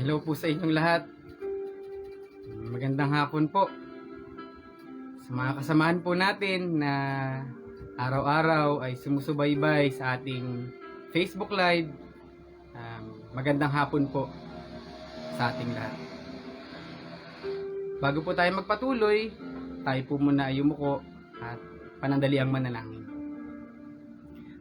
Hello po sa inyong lahat. Magandang hapon po. Sa mga kasamahan po natin na araw-araw ay sumusubaybay sa ating Facebook Live, magandang hapon po sa ating lahat. Bago po tayo magpatuloy, tayo po muna ay yumuko at panandaliang manalangin.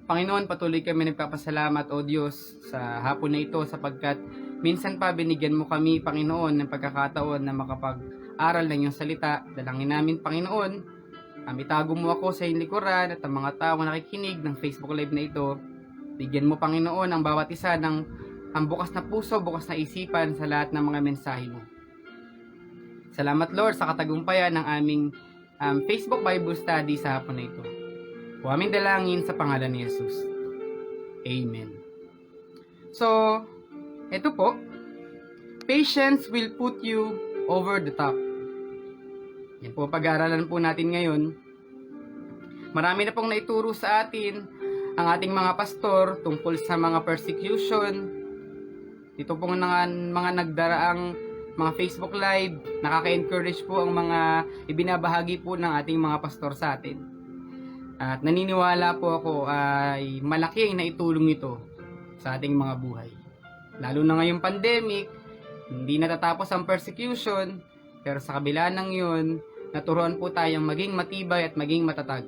Panginoon, patuloy kami nagpapasalamat o Diyos sa hapon na ito sapagkat minsan pa binigyan mo kami, Panginoon, ng pagkakataon na makapag-aral ng iyong salita. Dalangin namin, Panginoon, itago mo ako sa iyong likuran at ang mga taong nakikinig ng Facebook Live na ito. Bigyan mo, Panginoon, ang bawat isa ng ang bukas na puso, bukas na isipan sa lahat ng mga mensahe mo. Salamat, Lord, sa katagumpayan ng aming Facebook Bible Study sa hapon na ito. O aming dalangin sa pangalan ni Jesus. Amen. So, ito po, patience will put you over the top. Yan po pag-aaralan po natin ngayon. Marami na pong naituro sa atin ang ating mga pastor tungkol sa mga persecution. Dito pong mga nagdaraang mga Facebook Live, nakaka-encourage po ang mga ibinabahagi po ng ating mga pastor sa atin. At naniniwala po ako ay malaki ang naitulong ito sa ating mga buhay. Lalo na ngayong pandemic, hindi natatapos ang persecution, pero sa kabila ng yun, naturuan po tayong maging matibay at maging matatag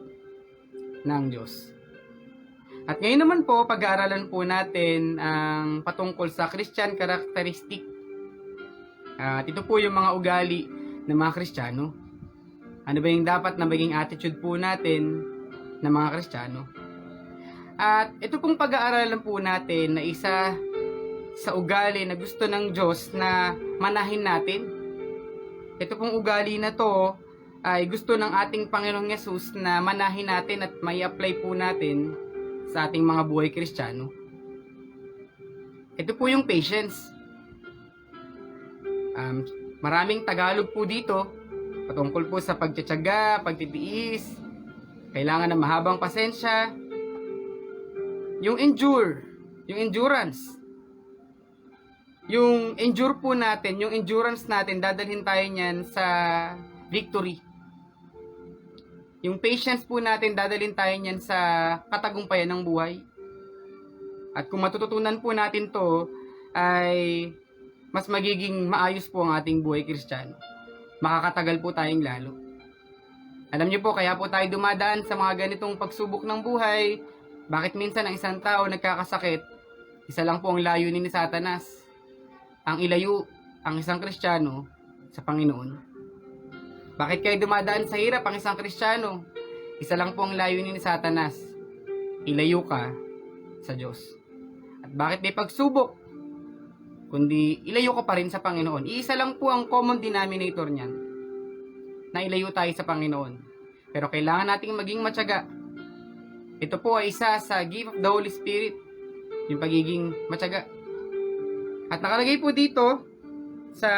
ng Diyos. At ngayon naman po, pag-aaralan po natin ang patungkol sa Christian characteristic. At ito po yung mga ugali ng mga Kristiyano. Ano ba yung dapat na maging attitude po natin ng mga Kristiyano? At ito pong pag-aaralan po natin na isa sa ugali na gusto ng Diyos na manahin natin. Ito pong ugali na to ay gusto ng ating Panginoong Yesus na manahin natin at may apply po natin sa ating mga buhay Kristiyano. Ito po yung patience. Maraming Tagalog po dito patungkol po sa pagtitiyaga, pagtitiis, kailangan ng mahabang pasensya, yung endurance. Yung endure po natin, yung endurance natin, dadalhin tayo niyan sa victory. Yung patience po natin, dadalhin tayo niyan sa katagumpayan ng buhay. At kung matututunan po natin to, ay mas magiging maayos po ang ating buhay Kristiyano. Makakatagal po tayong lalo. Alam niyo po, kaya po tayo dumadaan sa mga ganitong pagsubok ng buhay. Bakit minsan ang isang tao nagkakasakit? Isa lang po ang layunin ni Satanas. Ang ilayo ang isang Kristiyano sa Panginoon. Bakit kayo dumadaan sa hirap ang isang Kristiyano? Isa lang po ang layunin ni Satanas. Ilayo ka sa Diyos. At bakit may pagsubok? Kundi ilayo ka pa rin sa Panginoon. Iisa lang po ang common denominator niyan, na ilayo tayo sa Panginoon. Pero kailangan nating maging matyaga. Ito po ay isa sa gift of the Holy Spirit, yung pagiging matyaga. At nakalagay po dito sa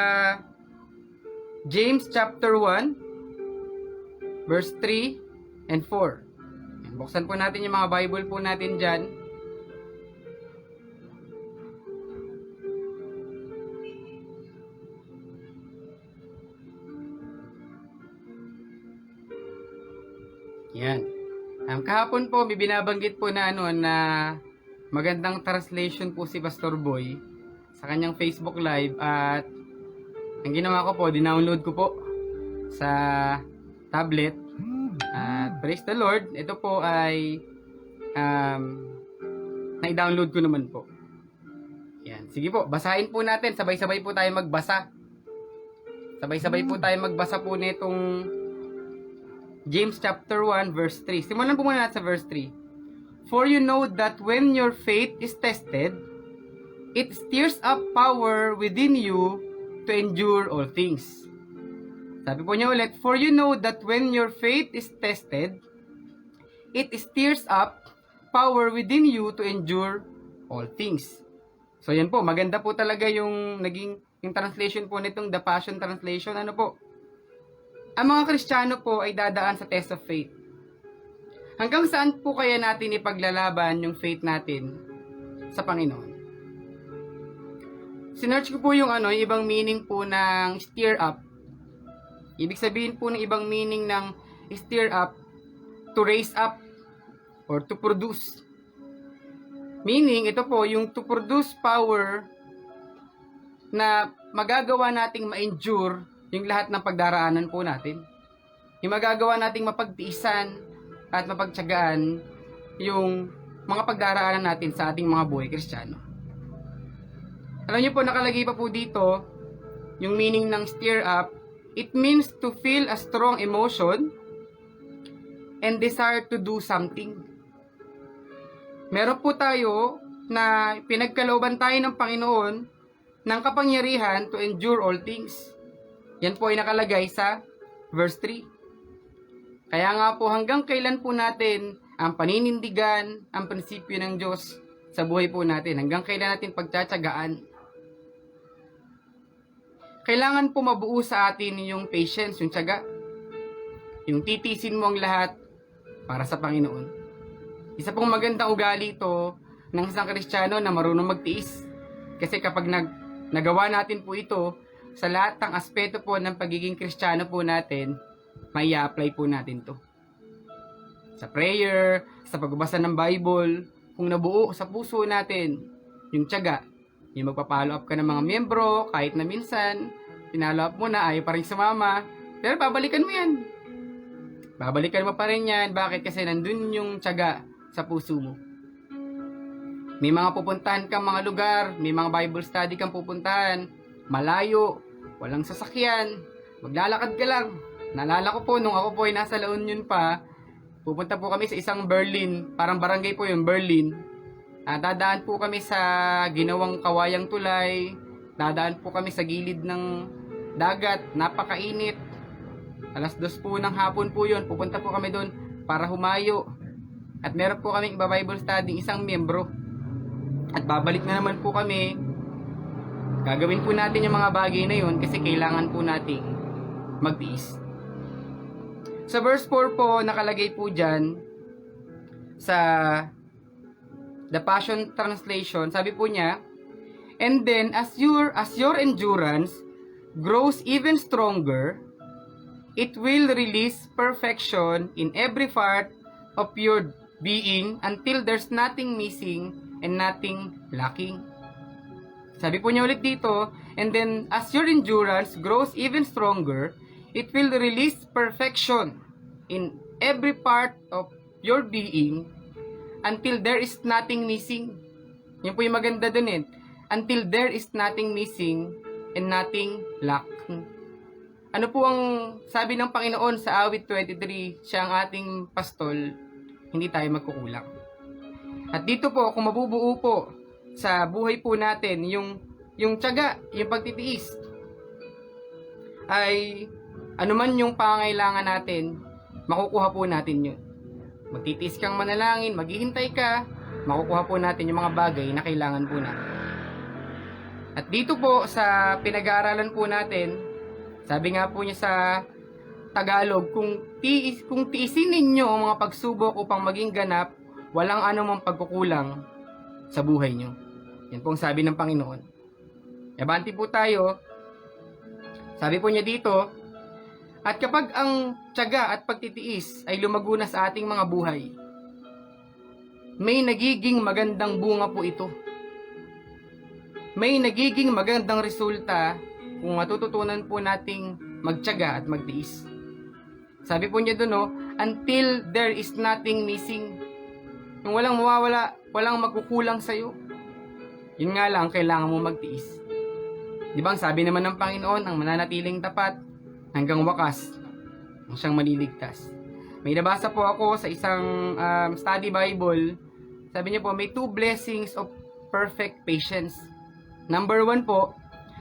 James chapter 1 verse 3 and 4. Buksan po natin yung mga Bible po natin dyan. Yan. Kahapon po, may binabanggit po na na magandang translation po si Pastor Boy sa kanyang Facebook Live, at ang ginawa ko po, dinownload ko po sa tablet. At praise the Lord, ito po ay na-download ko naman po. Yan. Sige po, basahin po natin. Sabay-sabay po tayo magbasa. Sabay-sabay po tayo magbasa po nitong James chapter 1 verse 3. Simulan po muna natin sa verse 3. For you know that when your faith is tested, it stirs up power within you to endure all things. Sabi po niya ulit, for you know that when your faith is tested, it stirs up power within you to endure all things. So yan po, maganda po talaga yung naging yung translation po nitong The Passion Translation. Ano po? Ang mga Kristiyano po ay dadaan sa test of faith. Hanggang saan po kaya natin ipaglalaban yung faith natin sa Panginoon? sinearch ko po yung yung ibang meaning po ng stir up. Ibig sabihin po ng ibang meaning ng stir up, to raise up or to produce. Meaning, ito po, yung to produce power na magagawa nating ma-endure yung lahat ng pagdaraanan po natin. Yung magagawa nating mapagtiisan at mapagtiyagaan yung mga pagdaraanan natin sa ating mga buhay Kristiyano. Alam niyo po, nakalagay pa po dito yung meaning ng stir up. It means to feel a strong emotion and desire to do something. Meron po tayo na pinagkalooban tayo ng Panginoon ng kapangyarihan to endure all things. Yan po ay nakalagay sa verse 3. Kaya nga po hanggang kailan po natin ang paninindigan, ang prinsipyo ng Diyos sa buhay po natin. Hanggang kailan natin pagtsatsagaan. Kailangan po mabuo sa atin yung patience, yung tiyaga. Yung titisin mo ang lahat para sa Panginoon. Isa pong magandang ugali ito ng isang Kristiyano na marunong magtiis. Kasi kapag nagawa natin po ito, sa lahat ng aspeto po ng pagiging Kristiyano po natin, may apply po natin to. Sa prayer, sa pagbabasa ng Bible, kung nabuo sa puso natin yung tiyaga, yung magpa-follow up ka ng mga miyembro, kahit na minsan, pinalo up mo na, ayaw pa rin sumama, pero babalikan mo yan. Babalikan mo pa rin yan. Bakit? Kasi nandun yung tiyaga sa puso mo. May mga pupuntahan kang mga lugar, may mga Bible study kang pupuntahan, malayo, walang sasakyan, maglalakad ka lang. Naalala ko po, nung ako po ay nasa La Union pa, pupunta po kami sa isang Berlin, parang barangay po yung Berlin. Dadaan po kami sa ginawang kawayang tulay, dadaan po kami sa gilid ng dagat, napakainit. 2:00 po ng hapon po yun, pupunta po kami doon para humayo. At meron po kami iba Bible study, isang miyembro. At babalik na naman po kami. Gagawin po natin yung mga bagay na yun kasi kailangan po nating magtiis. Sa verse 4 po, nakalagay po dyan sa The Passion Translation, sabi po niya, and then as your endurance grows even stronger, it will release perfection in every part of your being until there's nothing missing and nothing lacking. Sabi po niya ulit dito, and then as your endurance grows even stronger, it will release perfection in every part of your being until there is nothing missing. Yan po yung maganda dun eh. Until there is nothing missing and nothing lacking. Ano po ang sabi ng Panginoon sa awit 23, siya ang ating pastol, hindi tayo magkukulang. At dito po, kung mabubuo po sa buhay po natin, yung tiyaga, yung pagtitiis, ay anuman yung pangangailangan natin, makukuha po natin yun. Magtitiis kang manalangin, maghihintay ka, makukuha po natin yung mga bagay na kailangan po natin. At dito po sa pinag-aaralan po natin, sabi nga po niya sa Tagalog, kung tiisin ninyo ang mga pagsubok upang maging ganap, walang anumang pagkukulang sa buhay nyo. Yan po ang sabi ng Panginoon. Yabanti po tayo. Sabi po niya dito, at kapag ang tiyaga at pagtitiis ay lumago na sa ating mga buhay, may nagiging magandang bunga po ito. May nagiging magandang resulta kung matututunan po nating magtiyaga at magtiis. Sabi po niya doon, until there is nothing missing. Yung walang mawawala, walang magkukulang sa'yo. Yun nga lang, kailangan mo magtiis. Di ba ang sabi naman ng Panginoon, ang mananatiling tapat hanggang wakas, ang siyang maliligtas. May nabasa po ako sa isang study Bible. Sabi niya po, may 2 blessings of perfect patience. Number 1 po,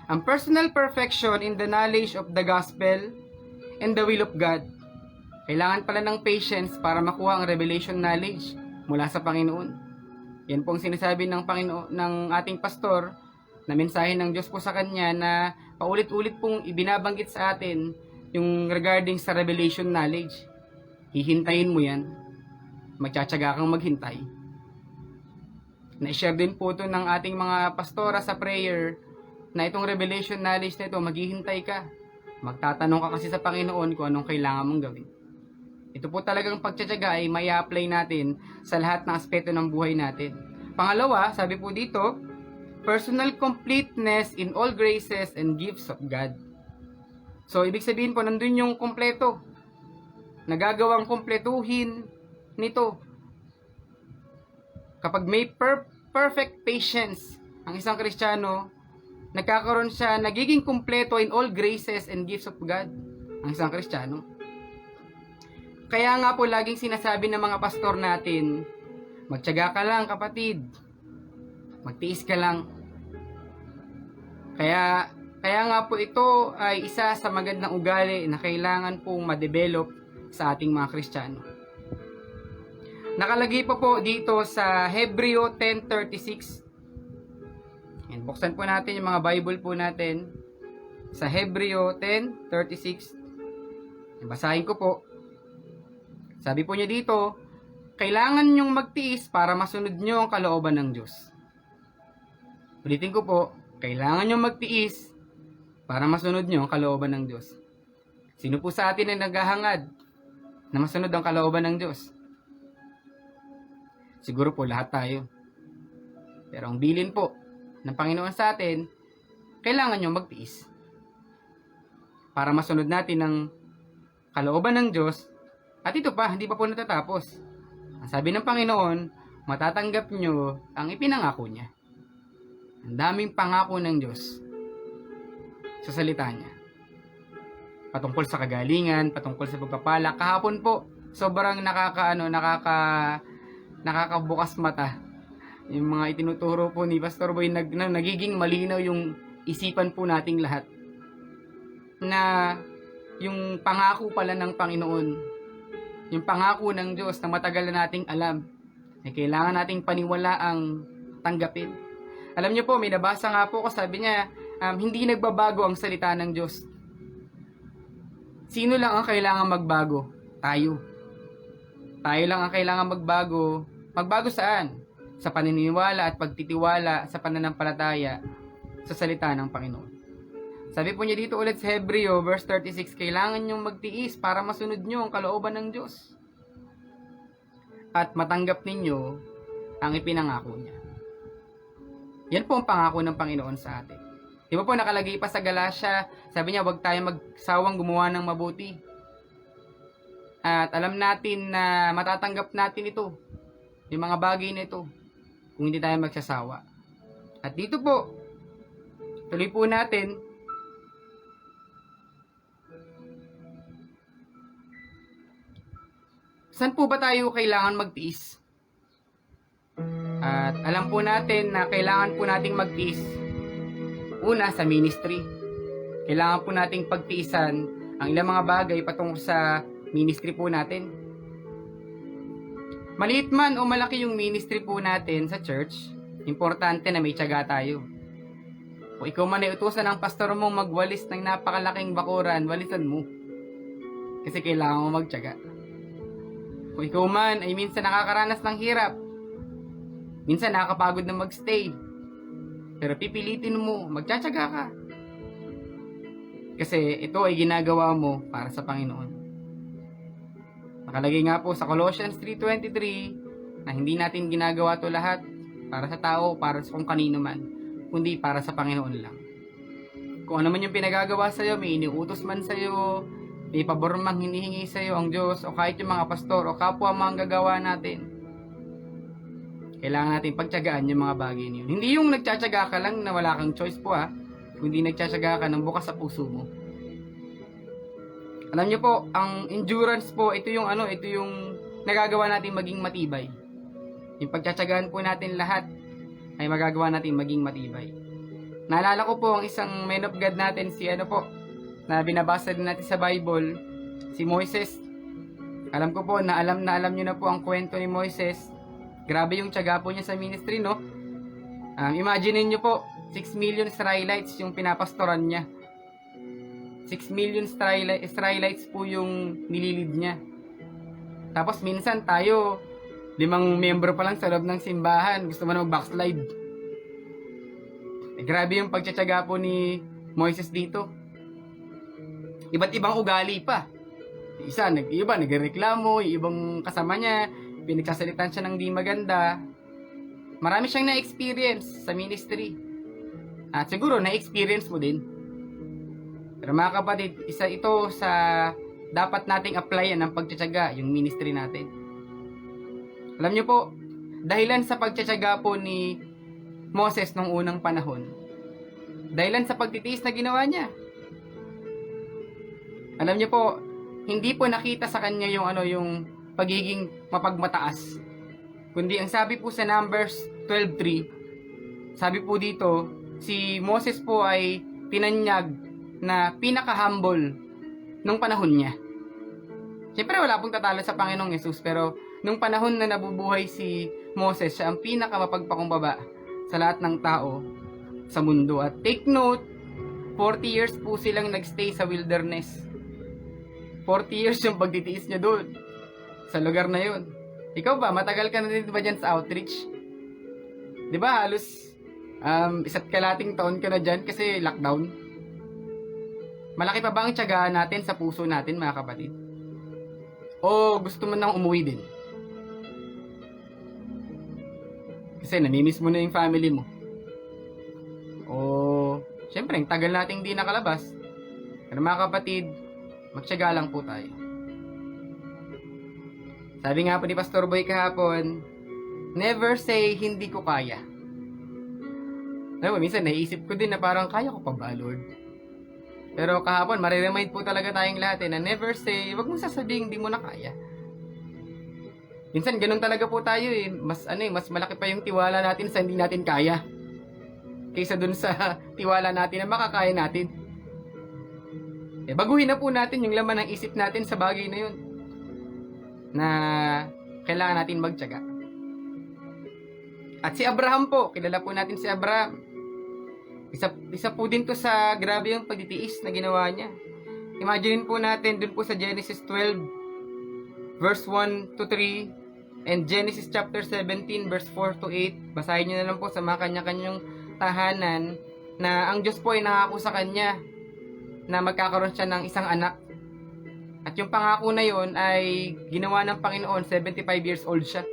ang personal perfection in the knowledge of the gospel and the will of God. Kailangan pala ng patience para makuha ang revelation knowledge mula sa Panginoon. Yan po ang sinasabi ng Panginoon, ng ating pastor, na mensahe ng Diyos po sa kanya na paulit-ulit pong ibinabanggit sa atin yung regarding sa revelation knowledge. Hihintayin mo yan. Magtsatsaga kang maghintay. Na-share din po ito ng ating mga pastora sa prayer na itong revelation knowledge na ito, maghihintay ka. Magtatanong ka kasi sa Panginoon kung anong kailangan mong gawin. Ito po talagang pagtsatsaga ay may apply natin sa lahat ng aspeto ng buhay natin. Pangalawa, sabi po dito, personal completeness in all graces and gifts of God. So, ibig sabihin po, nandun yung kompleto. Nagagawang kompletuhin nito. Kapag may perfect patience ang isang Kristiyano, nagkakaroon siya, nagiging kumpleto in all graces and gifts of God ang isang Kristiyano. Kaya nga po laging sinasabi ng mga pastor natin, magtiyaga ka lang kapatid, magtiis ka lang. Kaya nga po ito ay isa sa magandang ugali na kailangan pong ma-develop sa ating mga Kristiyano. Nakalagay pa po dito sa Hebreo 10:36. And buksan po natin yung mga Bible po natin sa Hebreo 10:36. Basahin ko po. Sabi po niya dito, kailangan nyong magtiis para masunod nyo ang kalooban ng Diyos. Ulitin ko po, kailangan nyong magtiis para masunod nyo ang kalooban ng Diyos. Sino po sa atin ay naghahangad na masunod ang kalooban ng Diyos? Siguro po lahat tayo. Pero ang bilin po ng Panginoon sa atin, kailangan nyo magtiis para masunod natin ang kalooban ng Diyos. At ito pa, hindi pa po natatapos. Ang sabi ng Panginoon, matatanggap nyo ang ipinangako niya. Ang daming pangako ng Diyos sa salita niya. Patungkol sa kagalingan, patungkol sa pagpapala. Kahapon po, sobrang nakakabukas mata. Yung mga itinuturo po ni Pastor Boy, nagiging malinaw yung isipan po nating lahat. Na yung pangako pala ng Panginoon, yung pangako ng Diyos na matagal na nating alam, na kailangan nating paniwalaang tanggapin. Alam niyo po, may nabasa nga po ko, sabi niya, hindi nagbabago ang salita ng Diyos. Sino lang ang kailangan magbago? Tayo. Tayo lang ang kailangan magbago. Magbago saan? Sa paniniwala at pagtitiwala sa pananampalataya sa salita ng Panginoon. Sabi po niya dito ulit sa Hebreo, verse 36, kailangan nyong magtiis para masunod nyo ang kalooban ng Diyos. At matanggap ninyo ang ipinangako niya. Yan po ang pangako ng Panginoon sa atin. Di ba po nakalagay pa sa Galatia, sabi niya, huwag tayo magsawang gumawa ng mabuti. At alam natin na matatanggap natin ito, yung mga bagay na ito, kung hindi tayo magsasawa. At dito po, tuloy po natin, saan po ba tayo kailangan magtiis? At alam po natin na kailangan po nating magtiis. Una, sa ministry. Kailangan po nating pagtiisan ang ilang mga bagay patungkol sa ministry po natin. Maliit man o malaki yung ministry po natin sa church, importante na may tiyaga tayo. Kung ikaw man ay utusan ng pastor mong magwalis ng napakalaking bakuran, walisan mo. Kasi kailangan mo magtiyaga. Kung ikaw man ay minsan nakakaranas ng hirap, minsan nakakapagod na magstay, pero pipilitin mo, magtsatsaga ka. Kasi ito ay ginagawa mo para sa Panginoon. Nakalagay nga po sa Colossians 3:23 na hindi natin ginagawa to lahat para sa tao, para sa kung kanino man, kundi para sa Panginoon lang. Kung ano man yung pinagagawa sa'yo, may iniutos man sa'yo, may pabor mang hinihingi sa iyo ang Diyos o kahit yung mga pastor o kapwa mga gagawa natin, kailangan natin pagtiyagaan yung mga bagay niyo. Hindi yung nagtsatsaga ka lang na wala kang choice po kundi nagtsatsaga ka ng bukas sa puso mo. Alam niyo po, ang endurance po, ito yung nagagawa natin maging matibay. Yung pagtsatsagaan po natin lahat ay magagawa natin maging matibay. Naalala ko po ang isang man of God natin, na binabasa din natin sa Bible, si Moises. Alam ko po na alam nyo na po ang kwento ni Moises. Grabe yung tiyaga po niya sa ministry, no? Imagine niyo po, 6 million Israelites yung pinapastoran niya. 6 million Israelites po yung nililid niya. Tapos minsan tayo, 5 membro pa lang sa loob ng simbahan, gusto mo na mag-backslide. Grabe yung pagtsatsaga po ni Moises dito. Iba't ibang ugali pa. Iba nagreklamo, yung ibang kasama niya, pinagsasalitan siya ng di maganda. Marami siyang na-experience sa ministry. At siguro na-experience mo din. Pero mga kapatid, isa ito sa dapat nating applyan ng pagtsatsaga, yung ministry natin. Alam niyo po, dahilan sa pagtsatsaga po ni Moses nung unang panahon, dahilan sa pagtitiis na ginawa niya. Alam niyo po, hindi po nakita sa kanya yung pagiging mapagmataas. Kundi ang sabi po sa Numbers 12:3, sabi po dito, si Moses po ay tinanyag na pinaka-humble nung panahon niya. Siyempre wala pong tatalo sa Panginoong Yesus, pero nung panahon na nabubuhay si Moses, siya ang pinaka-mapagpakumbaba sa lahat ng tao sa mundo. At take note, 40 years po silang nagstay sa wilderness. 40 years yung pagtitiis niya doon sa lugar na yun. Ikaw ba, matagal ka na din ba dyan sa outreach? Di ba halos isa't kalating taon ka na dyan kasi lockdown? Malaki pa ba ang tiyagaan natin sa puso natin, mga kapatid? O gusto mo nang umuwi din? Kasi namimiss mo na yung family mo. O syempre, ang tagal nating di nakalabas. Pero mga kapatid, magtiyaga lang po tayo. Sabi nga po ni Pastor Boy kahapon, never say hindi ko kaya. Minsan naisip ko din na parang kaya ko pa ba, Lord? Pero kahapon, mariremind po talaga tayong lahat na never say, wag mong sasabihin hindi mo na kaya. Minsan ganun talaga po tayo eh. Mas malaki pa yung tiwala natin sa hindi natin kaya kaysa dun sa tiwala natin na makakaya natin. Baguhin na po natin yung laman ng isip natin sa bagay na yun na kailangan natin magtiyaga. At si Abraham po, kilala po natin si Abraham. Isa po din to sa grabe yung pagtitiis na ginawa niya. Imagine po natin dun po sa Genesis 12 verse 1 to 3 and Genesis chapter 17 verse 4 to 8. Basahin niyo na lang po sa mga kanya-kanyang tahanan na ang Diyos po ay nangako sa kanya na magkakaroon siya ng isang anak. At yung pangako na yon ay ginawa ng Panginoon, 75 years old siya.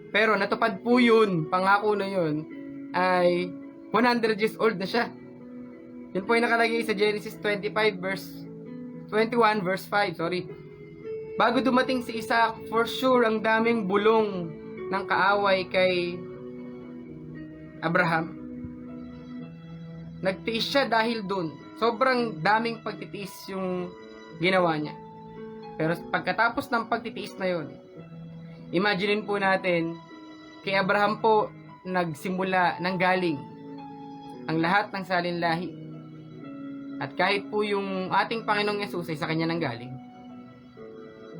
Pero natupad po yun, pangako na yun, ay 100 years old na siya. Yun po yung nakalagay sa Genesis 21 verse 5, Bago dumating si Isaac, for sure, ang daming bulong ng kaaway kay Abraham. Nagtiis siya dahil dun. Sobrang daming pagtitiis yung ginawa niya. Pero pagkatapos ng pagtitiis na yun, imaginin po natin, kay Abraham po nagsimula ng galing ang lahat ng salinlahi. At kahit po yung ating Panginoong Yesus ay sa kanya nang galing,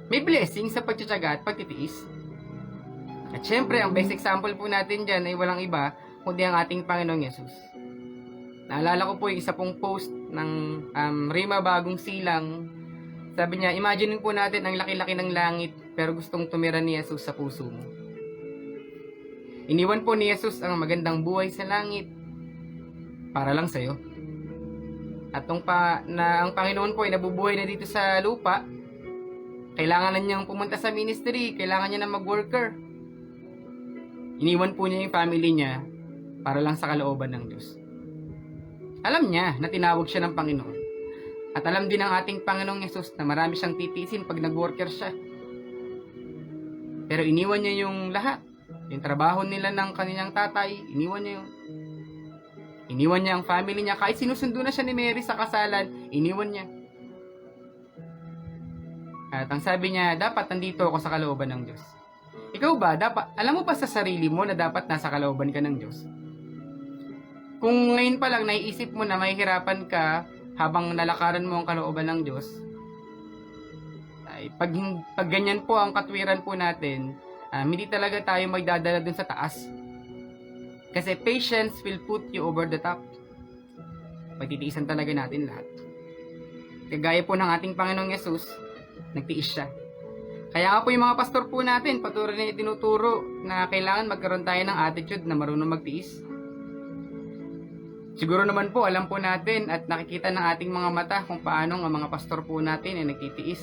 may blessing sa pagtsatsaga at pagtitiis. At syempre, ang best example po natin dyan ay walang iba kundi ang ating Panginoong Yesus. Naalala ko po yung isa pong post ng Rima Bagong Silang. Sabi niya, imagine po natin ang laki-laki ng langit pero gustong tumira ni Jesus sa puso mo. Iniwan po ni Jesus ang magandang buhay sa langit para lang sa'yo. At ang Panginoon po ay nabubuhay na dito sa lupa, kailangan na niyang pumunta sa ministry, kailangan niya na mag-worker. Iniwan po niya yung family niya para lang sa kalooban ng Diyos. Alam niya na tinawag siya ng Panginoon. At alam din ng ating Panginoong Yesus na marami siyang titiisin pag nag-worker siya. Pero iniwan niya yung lahat. Yung trabaho nila ng kanilang tatay, iniwan niya yun. Iniwan niya ang family niya. Kahit sinusundo na siya ni Mary sa kasalan, iniwan niya. At ang sabi niya, dapat nandito ako sa kalooban ng Diyos. Ikaw ba, alam mo ba sa sarili mo na dapat nasa kalooban ka ng Diyos? Kung ngayon pa lang naiisip mo na mahihirapan ka habang nalakaran mo ang kalooban ng Diyos, ay pag ganyan po ang katwiran po natin, hindi talaga tayo magdadala dun sa taas. Kasi patience will put you over the top. Pagtitiisan talaga natin lahat. Kagaya po ng ating Panginoong Yesus, nagtiis siya. Kaya nga po yung mga pastor po natin, patuloy na itinuturo na kailangan magkaroon tayo ng attitude na marunong magtiis. Siguro naman po, alam po natin at nakikita ng ating mga mata kung paano ang mga pastor po natin ay nagtitiis.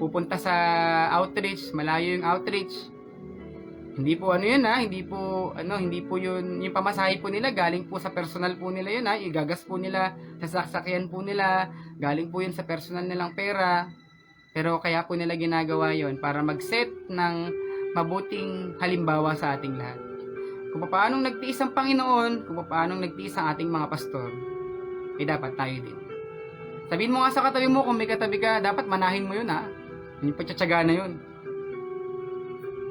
Pupunta sa outreach, malayo yung outreach. Hindi po ano yun ha, hindi po yun, yung pamasahe po nila, galing po sa personal po nila yun ha, igagas po nila sa sasakyan po nila, galing po yun sa personal nilang pera. Pero kaya po nila ginagawa yun para mag-set ng mabuting halimbawa sa ating lahat. Kung paanong nagtiis ang Panginoon, kung paanong nagtiis ang ating mga pastor, dapat tayo din. Sabihin mo nga sa katabi mo, kung may katabi ka, dapat manahin mo yun ha. Yung pagtsatsaga na yun.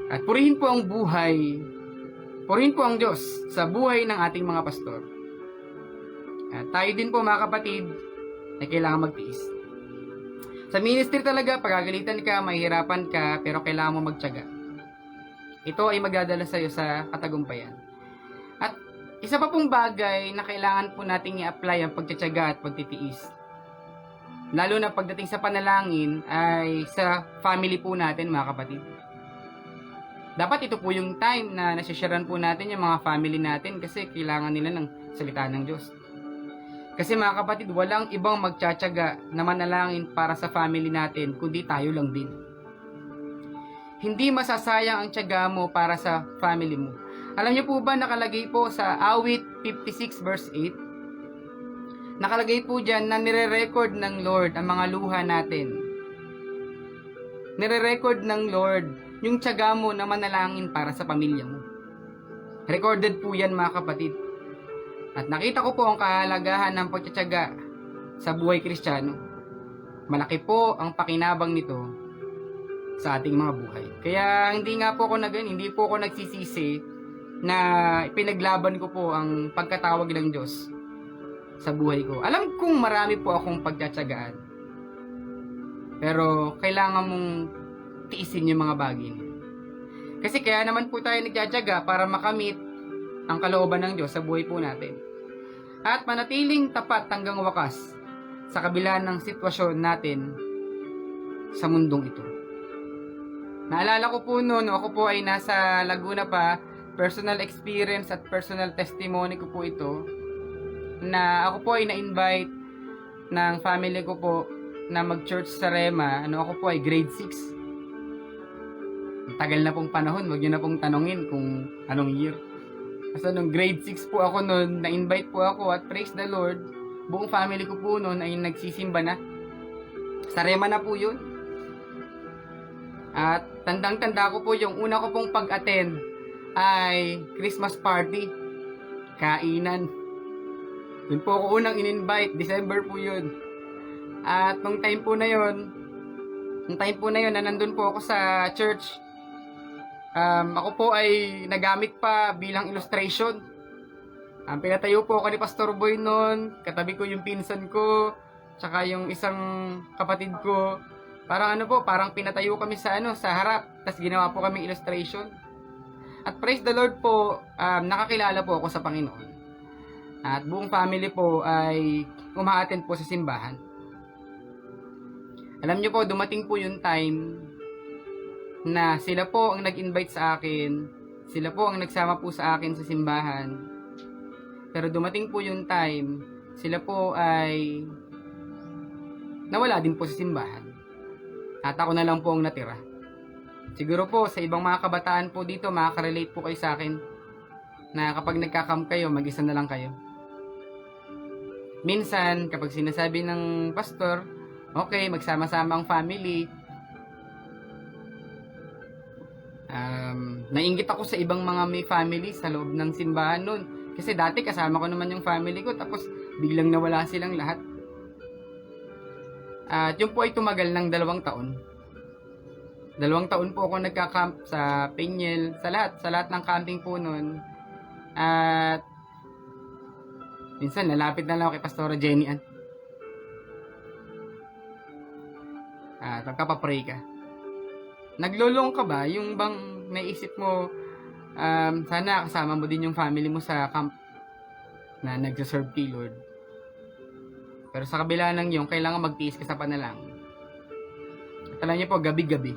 At purihin po ang Diyos sa buhay ng ating mga pastor. At tayo din po mga kapatid, na kailangan magtiis. Sa ministry talaga, pagagalitan ka, mahihirapan ka, pero kailangan mo magtyaga. Ito ay magdadala sa iyo sa katagumpayan. At isa pa pong bagay na kailangan po nating i-apply ang pagtsatsaga at pagtitiis. Lalo na pagdating sa panalangin ay sa family po natin mga kapatid. Dapat ito po yung time na nasisharean po natin yung mga family natin kasi kailangan nila ng salita ng Diyos. Kasi mga kapatid, walang ibang magtsatsaga na manalangin para sa family natin kundi tayo lang din. Hindi masasayang ang tiyaga mo para sa family mo. Alam niyo po ba nakalagay po sa Awit 56 verse 8? Nakalagay po dyan na nire-record ng Lord ang mga luha natin. Nire-record ng Lord yung tiyaga mo na manalangin para sa pamilya mo. Recorded po yan mga kapatid. At nakita ko po ang kahalagahan ng pagtsatsaga sa buhay Kristiyano. Malaki po ang pakinabang nito sa ating mga buhay. Kaya hindi po ako nagsisisi na pinaglaban ko po ang pagkatawag ng Diyos sa buhay ko. Alam kong marami po akong pagtsatsagaan. Pero kailangan mong tiisin yung mga bagay niya. Kasi kaya naman po tayo nagtsatsaga para makamit ang kalooban ng Diyos sa buhay po natin. At manatiling tapat hanggang wakas sa kabila ng sitwasyon natin sa mundong ito. Naalala ko po noon, ako po ay nasa Laguna pa, personal experience at personal testimony ko po ito, na ako po ay na-invite ng family ko po na mag-church sa Rema. Ako po ay grade 6. Tagal na pong panahon, wag nyo na pong tanongin kung anong year. Kasi nung grade 6 po ako noon, na-invite po ako at praise the Lord, buong family ko po noon ay nagsisimba na. Sa Rema na po yun. At tandang-tanda ko po yung una ko pong pag-attend ay Christmas party. Kainan. Yun po ako unang in-invite. December po yun. At nung time po na yun, na nandun po ako sa church, ako po ay nagamit pa bilang illustration. Pinatayo po ako ni Pastor Boy noon. Katabi ko yung pinsan ko, tsaka yung isang kapatid ko. Parang pinatayo kami sa harap, tapos ginawa po kami illustration. At praise the Lord po, nakakilala po ako sa Panginoon. At buong family po ay umaattend po sa simbahan. Alam niyo po, dumating po yung time na sila po ang nag-invite sa akin, sila po ang nagsama po sa akin sa simbahan. Pero dumating po yung time, sila po ay nawala din po sa simbahan. At ako na lang po ang natira. Siguro po sa ibang mga kabataan po dito, makaka-relate po kayo sa akin na kapag nagka-camp kayo, mag-isa na lang kayo. Minsan, kapag sinasabi ng pastor, okay, magsama-sama ang family. Nainggit ako sa ibang mga may family sa loob ng simbahan noon. Kasi dati kasama ko naman yung family ko, tapos biglang nawala silang lahat. At yun po ay tumagal ng 2 taon. 2 taon po ako nagka-camp sa Peñel, sa lahat ng camping po noon. At minsan nalapit na lang ako kay Pastora Jenny Ann. At magkapapray ka. Naglolong ka ba? Yung bang naisip mo, sana kasama mo din yung family mo sa camp na nagsaserve kay Lord. Pero sa kabila ng yung, kailangan magtiis ka sa panalangin. At alam niyo po, gabi-gabi.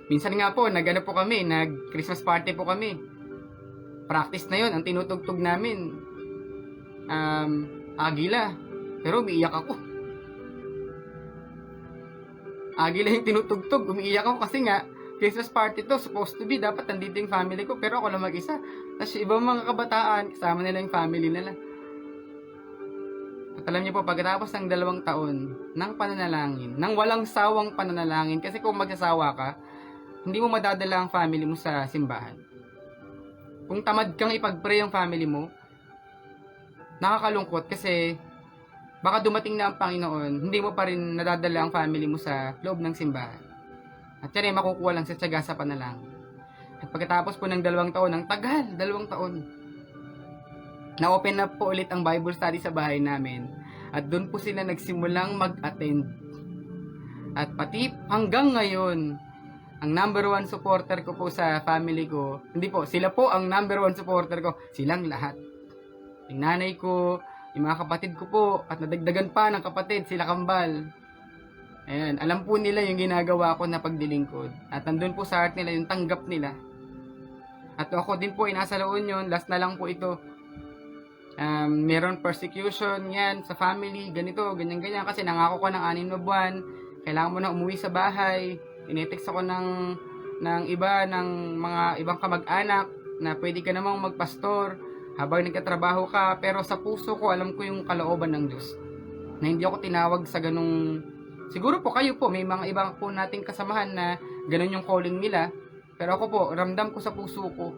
Minsan nga po, nag-Christmas party po kami. practice na yon ang tinutugtog namin. Agila. Pero umiiyak ako. Agila yung tinutugtog, umiiyak ako kasi nga, Christmas party to, supposed to be, dapat nandito yung family ko, pero ako lang mag-isa. Tapos ibang mga kabataan, kasama nila yung family nila. At alam niyo po, pagkatapos ng 2 taon ng pananalangin, ng walang sawang pananalangin, kasi kung magsasawa ka, hindi mo madadala ang family mo sa simbahan. Kung tamad kang ipag-pray yung family mo, nakakalungkot kasi baka dumating na ang Panginoon, hindi mo pa rin nadadala ang family mo sa loob ng simbahan. At yan ay makukuha lang sa tiyaga sa panalangin. At pagkatapos po ng 2 taon, ang tagal, 2 taon, na-open up po ulit ang Bible study sa bahay namin. At doon po sila nagsimulang mag-attend. At pati hanggang ngayon, ang number 1 supporter ko po sa family ko, hindi po, sila po ang number 1 supporter ko, silang lahat. Yung nanay ko, yung mga kapatid ko po, at nadagdagan pa ng kapatid, sila kambal. Ayan, alam po nila yung ginagawa ko na pagdilingkod. At nandun po sa heart nila yung tanggap nila. At ako din po, inasa loon yun, last na lang po ito. Meron persecution yan sa family, ganito, ganyan-ganyan. Kasi nangako ko ng 6 na buwan, kailangan mo na umuwi sa bahay. Inetext ako ng iba, ng mga ibang kamag-anak, na pwede ka namang magpastor habang nagkatrabaho ka. Pero sa puso ko, alam ko yung kalooban ng Diyos. Na hindi ako tinawag sa ganung... Siguro po kayo po, may mga ibang po nating kasamahan na ganun yung calling nila. Pero ako po, ramdam ko sa puso ko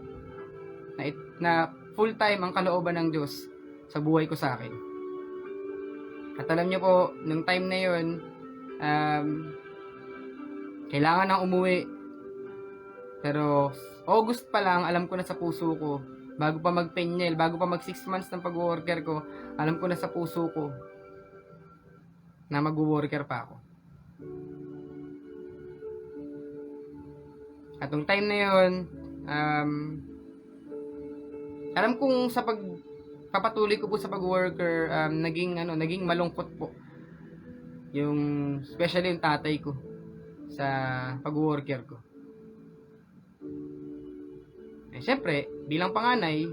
na full time ang kalooban ng Diyos sa buhay ko sa akin. At alam niyo po, nung time na yun, kailangan nang umuwi. Pero August pa lang, alam ko na sa puso ko, bago pa magpenyel, bago pa mag 6 months ng pag-worker ko, alam ko na sa puso ko na mag-worker pa ako. At nung time na yun, alam kong sa pagpapatuloy ko po sa pag-worker, naging malungkot po. Yung, especially yung tatay ko sa pag-worker ko. Eh, syempre, bilang panganay,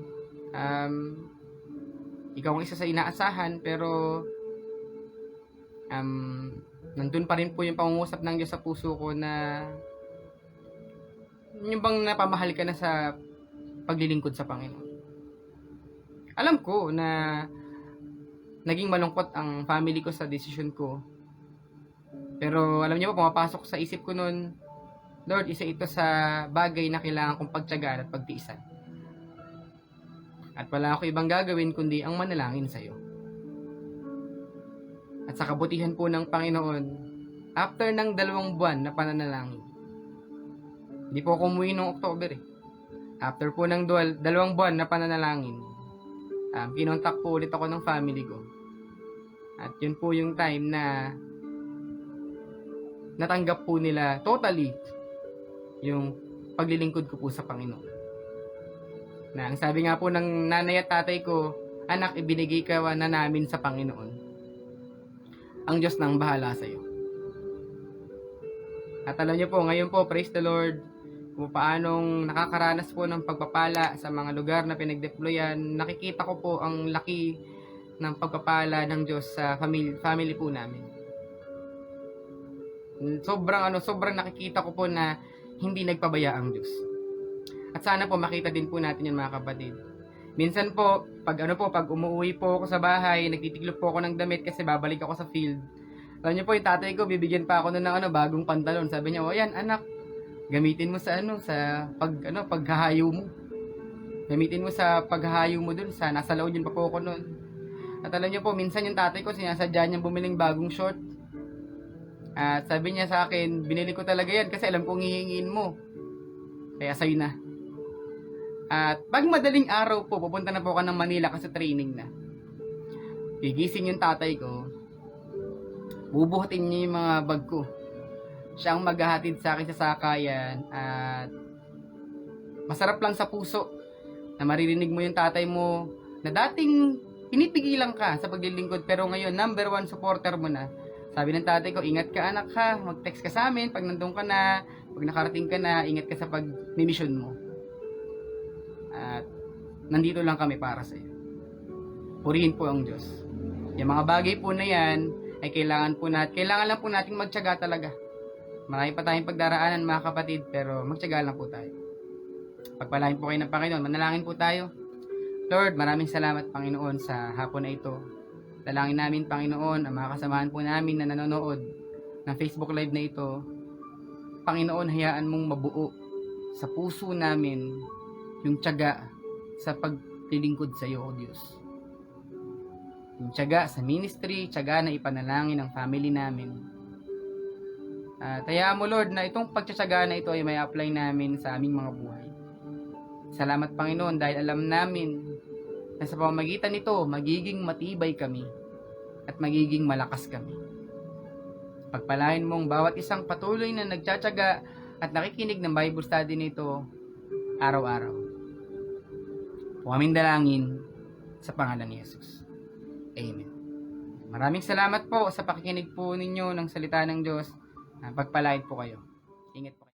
ikaw ang isa sa inaasahan, pero nandun pa rin po yung pangungusap ng Diyos sa puso ko na yung bang napamahal ka na sa paglilingkod sa Panginoon. Alam ko na naging malungkot ang family ko sa decision ko. Pero alam niyo po, pumapasok sa isip ko noon, Lord, isa ito sa bagay na kailangan kong pagtiyagaan at pagtiisan. At wala ako ibang gagawin kundi ang manalangin sa iyo. At sa kabutihan po ng Panginoon, after ng 2 buwan na pananalangin, hindi po ako umuwi noong October eh. After po ng 2 buwan na pananalangin, kinontak po ulit ako ng family ko. At yun po yung time na natanggap po nila totally yung paglilingkod ko po sa Panginoon. Na ang sabi nga po ng nanay at tatay ko, anak, ibinigay ka na namin sa Panginoon. Ang Diyos nang bahala sa iyo. At alam niyo po, ngayon po, praise the Lord, kung paanong nakakaranas po ng pagpapala sa mga lugar na pinagdeployan, nakikita ko po ang laki ng pagpapala ng Diyos sa family po namin. Sobrang nakikita ko po na hindi nagpabaya ang Diyos. At sana po makita din po natin yan, mga kapatid. Minsan po, pag umuwi po ako sa bahay, nagtitiklop po ako ng damit kasi babalik ako sa field. Alam niyo po, yung tatay ko, bibigyan pa ako ng bagong pantalon. Sabi niya, "O yan, anak, gamitin mo sa paghahayo mo. Gamitin mo sa paghahayo mo dun, nasa La Union pa po ako noon." At alam niyo po, minsan yung tatay ko, sinasadya niyang bumiling bagong short. At sabi niya sa akin, binili ko talaga yan kasi alam kong hihingin mo. Kaya sa'yo na. At pag madaling araw po, pupunta na po ako ng Manila kasi training na. Gigising yung tatay ko, bubuhatin niya yung mga bag ko. Siya ang maghahatid sa akin sa sakayan. At masarap lang sa puso na maririnig mo yung tatay mo na dating pinipigilan ka sa paglilingkod, pero ngayon number 1 supporter mo na. Sabi ng tatay ko, ingat ka anak ha, mag-text ka sa amin pag nandun ka na, pag nakarating ka na, ingat ka sa pag-mission mo. At nandito lang kami para sa iyo. Purihin po ang Diyos. Yung mga bagay po na yan ay kailangan lang po nating magtiyaga talaga. Marami pa tayong pagdaraanan mga kapatid, pero magtiyaga lang po tayo. Pagpalain po kayo ng Panginoon. Manalangin po tayo. Lord, maraming salamat Panginoon sa hapon na ito. Dalangin namin Panginoon ang mga kasamahan po namin na nanonood ng Facebook Live na ito. Panginoon, hayaan mong mabuo sa puso namin yung tiyaga sa paglilingkod sa iyo, O Diyos. Yung tiyaga sa ministry, tiyaga na ipanalangin ang family namin. Hayaan mo Lord na itong pagtsatsaga na ito ay may apply namin sa aming mga buhay. Salamat Panginoon dahil alam namin na sa pamamagitan nito magiging matibay kami at magiging malakas kami. Pagpalain mong bawat isang patuloy na nagtsatsaga at nakikinig ng Bible study nito araw-araw. Po aming dalangin sa pangalan ni Jesus. Amen. Maraming salamat po sa pakikinig po ninyo ng salita ng Diyos. Pagpalain po kayo. Ingat po kayo.